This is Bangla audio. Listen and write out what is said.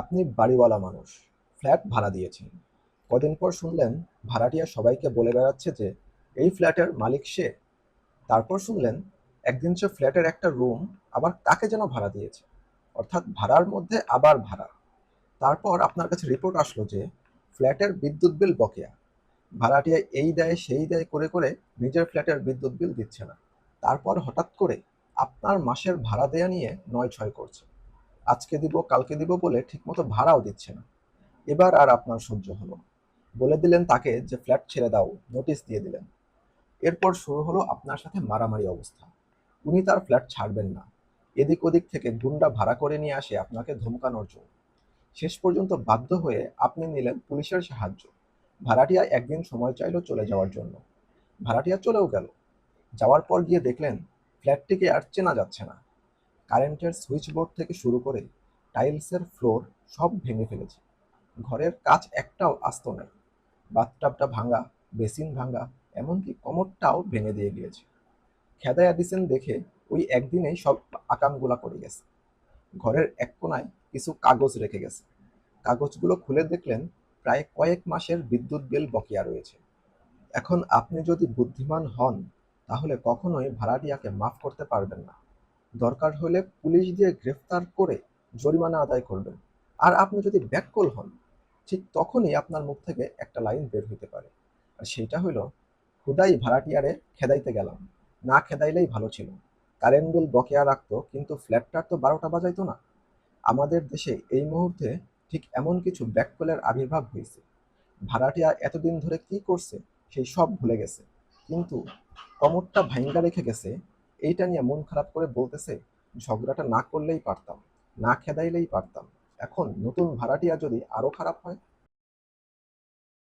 আপনি বাড়িওয়ালা মানুষ, ফ্ল্যাট ভাড়া দিয়েছেন। কদিন পর শুনলেন ভাড়াটিয়া সবাইকে বলে বেড়াচ্ছে যে এই ফ্ল্যাটের মালিক সে। তারপর শুনলেন একদিন সে ফ্ল্যাটের একটা রুম আবার কাকে যেন ভাড়া দিয়েছে, অর্থাৎ ভাড়ার মধ্যে আবার ভাড়া। তারপর আপনার কাছে রিপোর্ট আসলো যে ফ্ল্যাটের বিদ্যুৎ বিল বকেয়া। ভাড়াটিয়া এই দেয় সেই দেয় করে করে নিজের ফ্ল্যাটের বিদ্যুৎ বিল দিচ্ছে না। তারপর হঠাৎ করে আপনার মাসের ভাড়া দেয়া নিয়ে নয় ছয় করছে। আজকে দিব কালকে দিব বলে ঠিকমতো ভাড়াও দিচ্ছে না। এবার আর আপনার সহ্য হলো না। বলে দিলেন তাকে যে ফ্ল্যাট ছেড়ে দাও, নোটিশ দিয়ে দিলেন। এরপর শুরু হলো আপনার সাথে মারামারি অবস্থা। উনি তার ফ্ল্যাট ছাড়বেন না। এদিক ওদিক থেকে গুন্ডা ভাড়া করে নিয়ে আসে আপনাকে ধমকানোর জন্য। শেষ পর্যন্ত বাধ্য হয়ে আপনি নিলেন পুলিশের সাহায্য। ভাড়াটিয়া একদিন সময় চাইলো চলে যাওয়ার জন্য। ভাড়াটিয়া চলেও গেল। যাওয়ার পর গিয়ে দেখলেন ফ্ল্যাটটিকে আর চেনা যাচ্ছে না। কারেন্টের সুইচ বোর্ড থেকে শুরু করে টাইলসের ফ্লোর সব ভেঙে ফেলেছে। ঘরের কাচ একটাও আস্ত নাই। বাথটাবটা ভাঙা, বেসিন ভাঙা, এমনকি কমোডটাও ভেঙে দিয়ে গিয়েছে। খেদায়া দিছেন দেখে ওই একদিনেই সব আকামগুলা করে গেছে। ঘরের এক কোনায় কিছু কাগজ রেখে গেছে। কাগজগুলো খুলে দেখলেন প্রায় কয়েক মাসের বিদ্যুৎ বিল বকেয়া রয়েছে। এখন আপনি যদি বুদ্ধিমান হন তাহলে কখনোই ভাড়াটিয়াকে মাফ করতে পারবেন না। দরকার হলে পুলিশ দিয়ে গ্রেফতার করে জরিমানা আদায় করবেন। আর আপনি যদি ব্যাককল হন, ঠিক তখনই আপনার মুখ থেকে একটা লাইন বের হইতে পারে। আর সেইটা হইল, হুদাই ভাড়াটিয়ারে খেদাইতে গেলাম, না খেদাইলেই ভালো ছিল। কারেন্ট বিল বকেয়া রাখতো কিন্তু ফ্ল্যাটটার তো 12টা বাজাইতো না। আমাদের দেশে এই মুহূর্তে ঠিক এমন কিছু ব্যাককলের আবির্ভাব হয়েছে। ভাড়াটিয়া এতদিন ধরে কি করছে সেই সব ভুলে গেছে, কিন্তু কমরটা ভাইঙ্গা রেখে গেছে। এইটা নিয়ে মন খারাপ করে বলতেছে ঝগড়াটা না করলেই পারতাম, না খেদাইলেই পারতাম। এখন নতুন ভাড়াটিয়া যদি আরো খারাপ হয়।